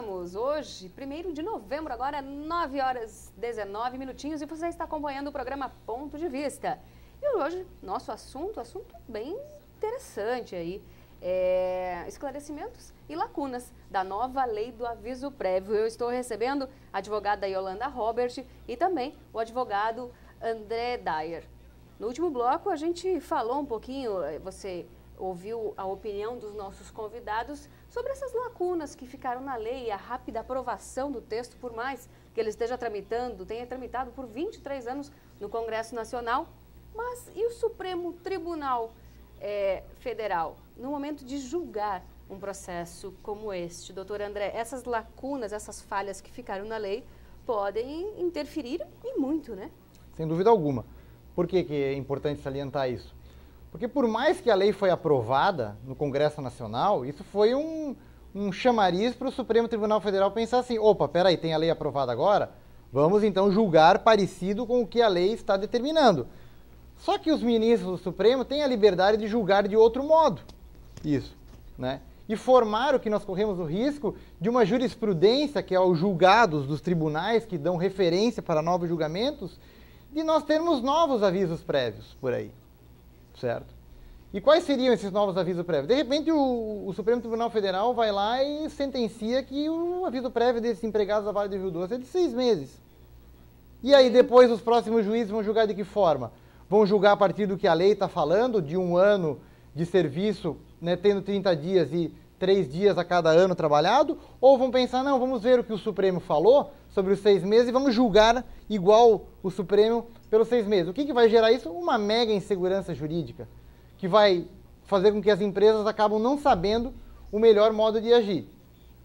Voltamos hoje, 1º de novembro, agora 9 horas 19 minutinhos, e você está acompanhando o programa Ponto de Vista. E hoje, nosso assunto bem interessante aí, esclarecimentos e lacunas da nova lei do aviso prévio. Eu estou recebendo a advogada Yolanda Robert e também o advogado André Dyer. No último bloco a gente falou um pouquinho, você ouviu a opinião dos nossos convidados sobre essas lacunas que ficaram na lei e a rápida aprovação do texto, por mais que ele esteja tenha tramitado por 23 anos no Congresso Nacional. Mas e o Supremo Tribunal Federal, no momento de julgar um processo como este? Doutor André, essas lacunas, essas falhas que ficaram na lei podem interferir e muito, né? Sem dúvida alguma. Por que é importante salientar isso? Porque por mais que a lei foi aprovada no Congresso Nacional, isso foi um chamariz para o Supremo Tribunal Federal pensar assim, opa, peraí, tem a lei aprovada agora? Vamos então julgar parecido com o que a lei está determinando. Só que os ministros do Supremo têm a liberdade de julgar de outro modo isso, né? E formaram que nós corremos o risco de uma jurisprudência, que é os julgados dos tribunais que dão referência para novos julgamentos, de nós termos novos avisos prévios por aí. Certo? E quais seriam esses novos avisos prévios? De repente, o Supremo Tribunal Federal vai lá e sentencia que o aviso prévio desses empregados da Vale do Rio Doce é de 6 meses. E aí, depois, os próximos juízes vão julgar de que forma? Vão julgar a partir do que a lei está falando, de 1 ano de serviço, né, tendo 30 dias e 3 dias a cada ano trabalhado? Ou vão pensar, não, vamos ver o que o Supremo falou sobre os 6 meses e vamos julgar igual o Supremo pelos 6 meses. O que vai gerar isso? Uma mega insegurança jurídica, que vai fazer com que as empresas acabam não sabendo o melhor modo de agir.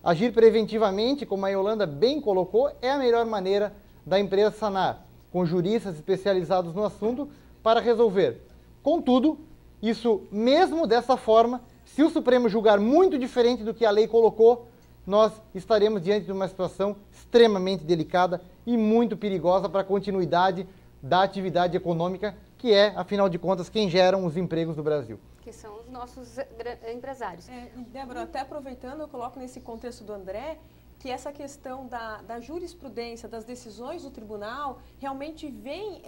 Agir preventivamente, como a Yolanda bem colocou, é a melhor maneira da empresa sanar, com juristas especializados no assunto para resolver. Contudo, isso mesmo dessa forma, se o Supremo julgar muito diferente do que a lei colocou, nós estaremos diante de uma situação extremamente delicada e muito perigosa para a continuidade da atividade econômica, que é, afinal de contas, quem geram os empregos do Brasil. Que são os nossos empresários. Débora, até aproveitando, eu coloco nesse contexto do André, que essa questão da jurisprudência, das decisões do tribunal, realmente vem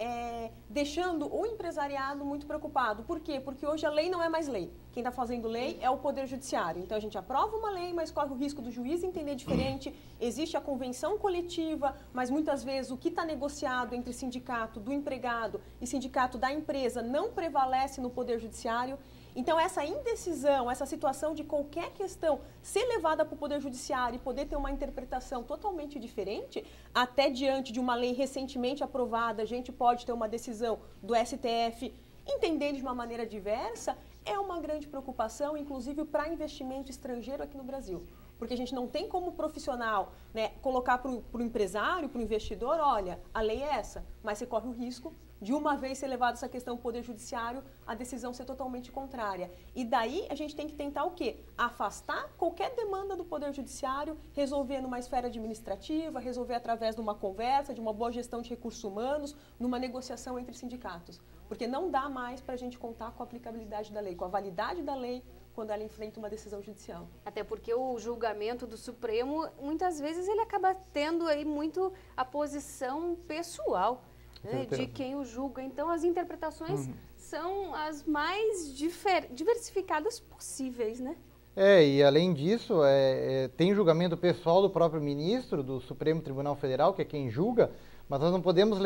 deixando o empresariado muito preocupado. Por quê? Porque hoje a lei não é mais lei. Quem está fazendo lei é o Poder Judiciário. Então, a gente aprova uma lei, mas corre o risco do juiz entender diferente. Existe a convenção coletiva, mas muitas vezes o que está negociado entre sindicato do empregado e sindicato da empresa não prevalece no Poder Judiciário. Então, essa indecisão, essa situação de qualquer questão ser levada para o Poder Judiciário e poder ter uma interpretação totalmente diferente, até diante de uma lei recentemente aprovada, a gente pode ter uma decisão do STF entendendo de uma maneira diversa, é uma grande preocupação, inclusive para investimento estrangeiro aqui no Brasil. Porque a gente não tem como profissional, né, colocar para o empresário, para o investidor, olha, a lei é essa, mas você corre o risco de uma vez ser levado essa questão ao Poder Judiciário, a decisão ser totalmente contrária. E daí a gente tem que tentar o quê? Afastar qualquer demanda do Poder Judiciário, resolver numa esfera administrativa, resolver através de uma conversa, de uma boa gestão de recursos humanos, numa negociação entre sindicatos. Porque não dá mais para a gente contar com a aplicabilidade da lei, com a validade da lei, quando ela enfrenta uma decisão judicial. Até porque o julgamento do Supremo, muitas vezes, ele acaba tendo aí muito a posição pessoal, né, de quem o julga. Então, as interpretações são as mais diversificadas possíveis, né? E além disso, tem julgamento pessoal do próprio ministro do Supremo Tribunal Federal, que é quem julga, mas nós não podemos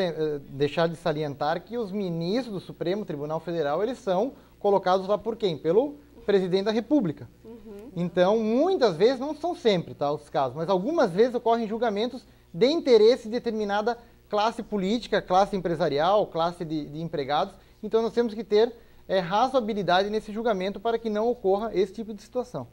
deixar de salientar que os ministros do Supremo Tribunal Federal, eles são colocados lá por quem? Pelo presidente da República. Então, muitas vezes, não são sempre, tá, os casos, mas algumas vezes ocorrem julgamentos de interesse de determinada classe política, classe empresarial, classe de empregados. Então, nós temos que ter razoabilidade nesse julgamento para que não ocorra esse tipo de situação.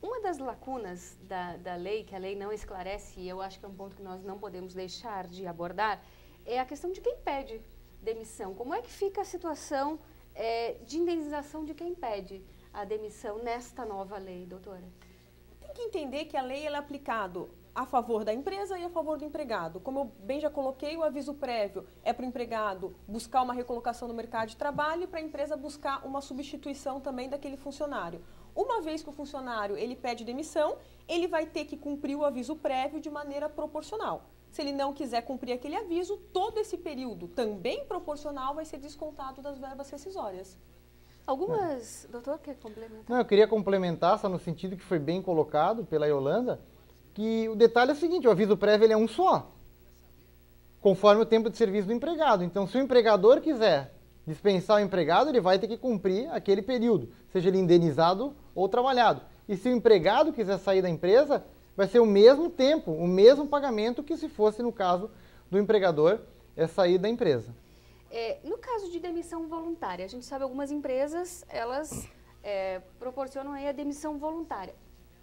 Uma das lacunas da lei, que a lei não esclarece, e eu acho que é um ponto que nós não podemos deixar de abordar, é a questão de quem pede demissão. Como é que fica a situação de indenização de quem pede a demissão nesta nova lei, doutora? Tem que entender que a lei ela é aplicada a favor da empresa e a favor do empregado. Como eu bem já coloquei, o aviso prévio é para o empregado buscar uma recolocação no mercado de trabalho e para a empresa buscar uma substituição também daquele funcionário. uma vez que o funcionário ele pede demissão, ele vai ter que cumprir o aviso prévio de maneira proporcional. Se ele não quiser cumprir aquele aviso, todo esse período também proporcional vai ser descontado das verbas rescisórias. Algumas... Doutor, quer complementar? Não, eu queria complementar, só no sentido que foi bem colocado pela Yolanda, que o detalhe é o seguinte, o aviso prévio ele é um só, conforme o tempo de serviço do empregado. Então, se o empregador quiser dispensar o empregado, ele vai ter que cumprir aquele período, seja ele indenizado ou trabalhado. E se o empregado quiser sair da empresa, vai ser o mesmo tempo, o mesmo pagamento que se fosse no caso do empregador sair da empresa. No caso de demissão voluntária, a gente sabe algumas empresas, elas proporcionam aí a demissão voluntária.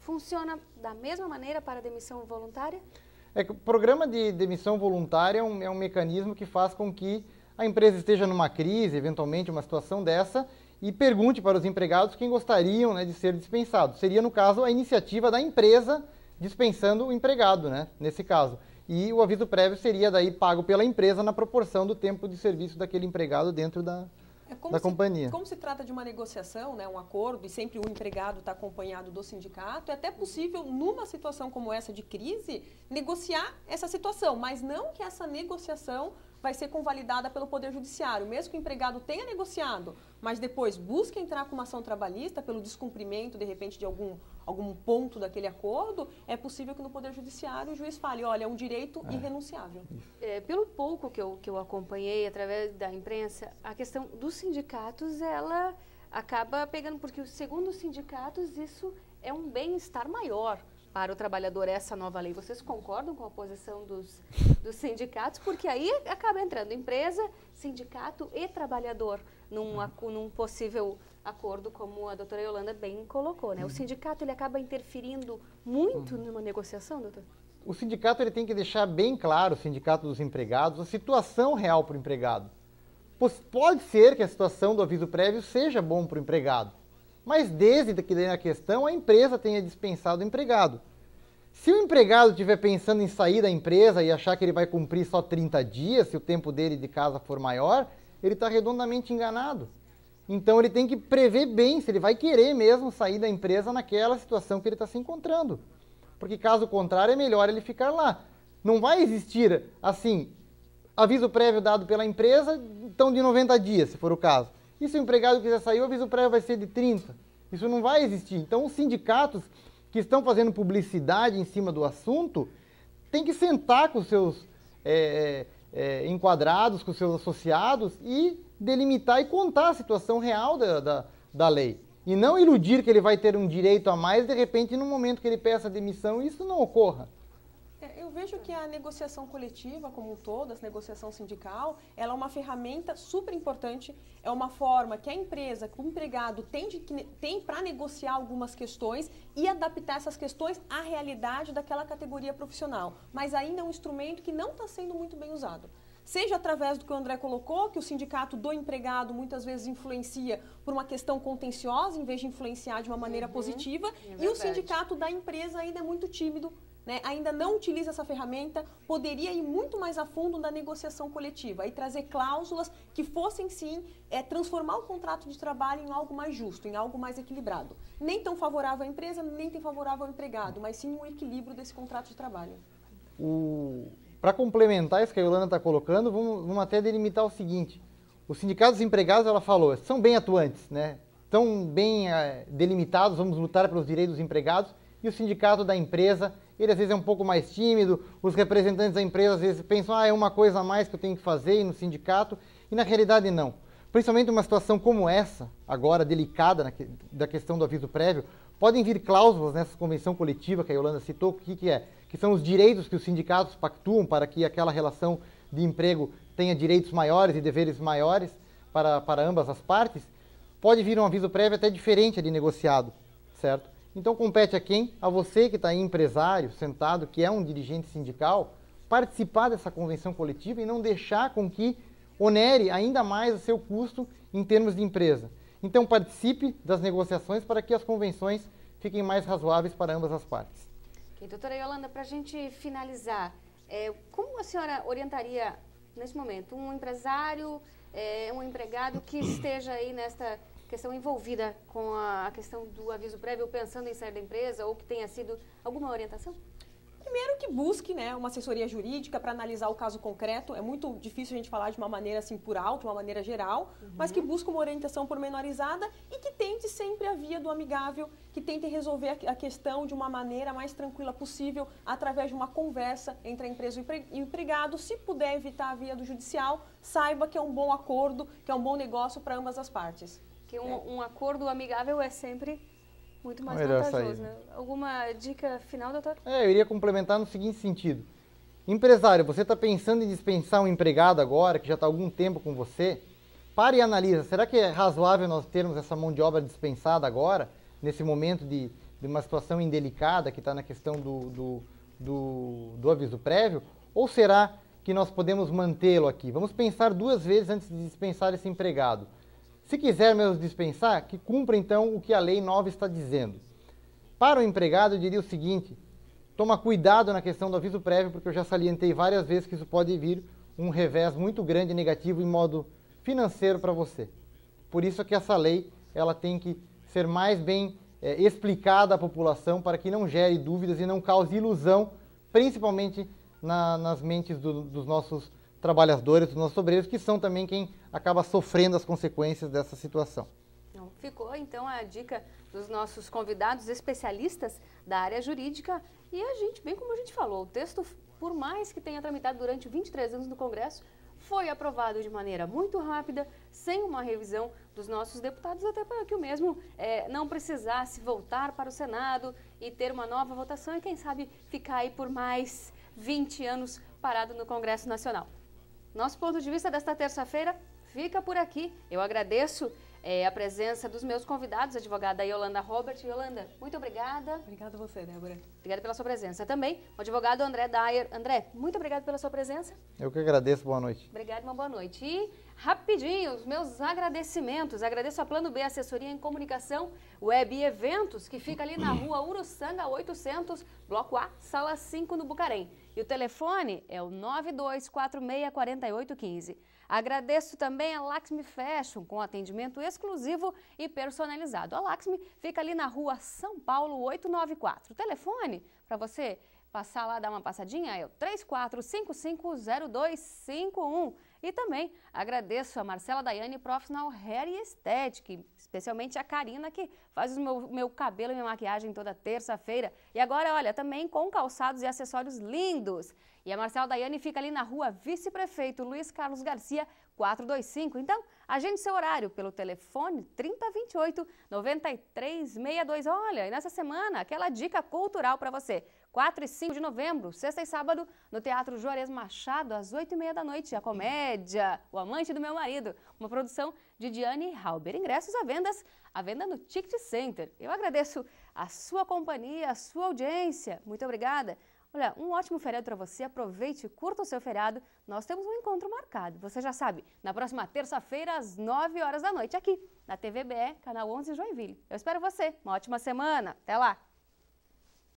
Funciona da mesma maneira para a demissão voluntária? O programa de demissão voluntária é um mecanismo que faz com que a empresa esteja numa crise, eventualmente uma situação dessa, e pergunte para os empregados quem gostariam, né, de ser dispensados. Seria, no caso, a iniciativa da empresa dispensando o empregado, né, nesse caso. E o aviso prévio seria daí pago pela empresa na proporção do tempo de serviço daquele empregado dentro da companhia. Como se trata de uma negociação, né, um acordo, e sempre o empregado está acompanhado do sindicato, é até possível, numa situação como essa de crise, negociar essa situação, mas não que essa negociação vai ser convalidada pelo Poder Judiciário. Mesmo que o empregado tenha negociado, mas depois busque entrar com uma ação trabalhista pelo descumprimento, de repente, de algum ponto daquele acordo, é possível que no Poder Judiciário o juiz fale, olha, é um direito irrenunciável. Pelo pouco que eu acompanhei através da imprensa, a questão dos sindicatos, ela acaba pegando, porque segundo os sindicatos, isso é um bem-estar maior para o trabalhador, essa nova lei. Vocês concordam com a posição dos sindicatos? Porque aí acaba entrando empresa, sindicato e trabalhador num possível acordo, como a doutora Yolanda bem colocou, né? O sindicato ele acaba interferindo muito numa negociação, doutor? O sindicato ele tem que deixar bem claro, o sindicato dos empregados, a situação real para o empregado. Pode ser que a situação do aviso prévio seja bom para o empregado, mas desde que a questão, a empresa tenha dispensado o empregado. Se o empregado estiver pensando em sair da empresa e achar que ele vai cumprir só 30 dias, se o tempo dele de casa for maior, ele está redondamente enganado. Então ele tem que prever bem se ele vai querer mesmo sair da empresa naquela situação que ele está se encontrando. Porque caso contrário, é melhor ele ficar lá. Não vai existir, assim, aviso prévio dado pela empresa, então de 90 dias, se for o caso. E se o empregado quiser sair, o aviso prévio vai ser de 30. Isso não vai existir. Então, os sindicatos que estão fazendo publicidade em cima do assunto têm que sentar com os seus enquadrados, com os seus associados e delimitar e contar a situação real da lei. E não iludir que ele vai ter um direito a mais, de repente, no momento que ele peça demissão, isso não ocorra. Eu vejo que a negociação coletiva como um todo, a negociação sindical, ela é uma ferramenta super importante, é uma forma que a empresa, que o empregado tem para negociar algumas questões e adaptar essas questões à realidade daquela categoria profissional. Mas ainda é um instrumento que não está sendo muito bem usado. Seja através do que o André colocou, que o sindicato do empregado muitas vezes influencia por uma questão contenciosa, em vez de influenciar de uma maneira positiva, e o sindicato da empresa ainda é muito tímido, né? Ainda não utiliza essa ferramenta, poderia ir muito mais a fundo na negociação coletiva e trazer cláusulas que fossem, sim, transformar o contrato de trabalho em algo mais justo, em algo mais equilibrado. Nem tão favorável à empresa, nem tão favorável ao empregado, mas sim um equilíbrio desse contrato de trabalho. Para complementar isso que a Yolanda está colocando, vamos até delimitar o seguinte. Os sindicatos dos empregados, ela falou, são bem atuantes, né? Estão bem delimitados, vamos lutar pelos direitos dos empregados. E o sindicato da empresa, ele às vezes é um pouco mais tímido, os representantes da empresa às vezes pensam, é uma coisa a mais que eu tenho que fazer e no sindicato, e na realidade não. Principalmente uma situação como essa, agora delicada, da questão do aviso prévio, podem vir cláusulas nessa convenção coletiva que a Yolanda citou, que são os direitos que os sindicatos pactuam para que aquela relação de emprego tenha direitos maiores e deveres maiores para ambas as partes. Pode vir um aviso prévio até diferente ali negociado, certo? Então compete a quem? A você que está aí, empresário, sentado, que é um dirigente sindical, participar dessa convenção coletiva e não deixar com que onere ainda mais o seu custo em termos de empresa. Então participe das negociações para que as convenções fiquem mais razoáveis para ambas as partes. Ok, doutora Yolanda, para a gente finalizar, como a senhora orientaria, nesse momento, um empresário, um empregado que esteja aí nesta questão envolvida com a questão do aviso prévio, pensando em sair da empresa, ou que tenha sido alguma orientação? Primeiro que busque, né, uma assessoria jurídica para analisar o caso concreto. É muito difícil a gente falar de uma maneira assim por alto, uma maneira geral, mas que busque uma orientação pormenorizada e que tente sempre a via do amigável, que tente resolver a questão de uma maneira mais tranquila possível, através de uma conversa entre a empresa e o empregado. Se puder evitar a via do judicial, saiba que é um bom acordo, que é um bom negócio para ambas as partes. Que um acordo amigável é sempre muito mais Melhor vantajoso, saída. né? Alguma dica final, doutor? Eu iria complementar no seguinte sentido. Empresário, você está pensando em dispensar um empregado agora, que já está há algum tempo com você? Pare e analisa. Será que é razoável nós termos essa mão de obra dispensada agora, nesse momento de uma situação indelicada que está na questão do aviso prévio? Ou será que nós podemos mantê-lo aqui? Vamos pensar 2 vezes antes de dispensar esse empregado. Se quiser mesmo dispensar, que cumpra então o que a lei nova está dizendo. Para o empregado, eu diria o seguinte: toma cuidado na questão do aviso prévio, porque eu já salientei várias vezes que isso pode vir um revés muito grande e negativo em modo financeiro para você. Por isso que essa lei ela tem que ser mais bem explicada à população, para que não gere dúvidas e não cause ilusão, principalmente nas mentes dos nossos trabalhadores, dos nossos obreiros, que são também quem acaba sofrendo as consequências dessa situação. Ficou então a dica dos nossos convidados especialistas da área jurídica e a gente, bem como a gente falou, o texto, por mais que tenha tramitado durante 23 anos no Congresso, foi aprovado de maneira muito rápida, sem uma revisão dos nossos deputados, até para que o mesmo não precisasse voltar para o Senado e ter uma nova votação e quem sabe ficar aí por mais 20 anos parado no Congresso Nacional. Nosso ponto de vista desta terça-feira fica por aqui. Eu agradeço a presença dos meus convidados, a advogada Yolanda Robert. Yolanda, muito obrigada. Obrigada a você, Débora. Obrigada pela sua presença. Também o advogado André Dyer. André, muito obrigado pela sua presença. Eu que agradeço, boa noite. Obrigada, uma boa noite. E rapidinho, os meus agradecimentos. Agradeço a Plano B Assessoria em Comunicação, Web e Eventos, que fica ali na rua Uruçanga 800, Bloco A, Sala 5, no Bucarém. E o telefone é o 92464815. Agradeço também a Laxmi Fashion, com atendimento exclusivo e personalizado. A Laxmi fica ali na rua São Paulo 894. O telefone para você passar lá, dar uma passadinha, é o 34550251. E também agradeço a Marcela Daiane, Professional Hair e Aesthetic, especialmente a Karina, que faz o meu cabelo e minha maquiagem toda terça-feira. E agora, olha, também com calçados e acessórios lindos. E a Marcela Daiane fica ali na rua Vice-Prefeito Luiz Carlos Garcia, 425. Então, agende seu horário pelo telefone 3028-9362. Olha, e nessa semana, aquela dica cultural para você. 4 e 5 de novembro, sexta e sábado, no Teatro Juarez Machado, às 8h30 da noite, a comédia O Amante do Meu Marido, uma produção de Diane Halber. Ingressos à venda no Ticket Center. Eu agradeço a sua companhia, a sua audiência. Muito obrigada. Olha, um ótimo feriado para você, aproveite e curta o seu feriado. Nós temos um encontro marcado, você já sabe, na próxima terça-feira, às 9 horas da noite, aqui na TVBE, Canal 11 Joinville. Eu espero você, uma ótima semana, até lá!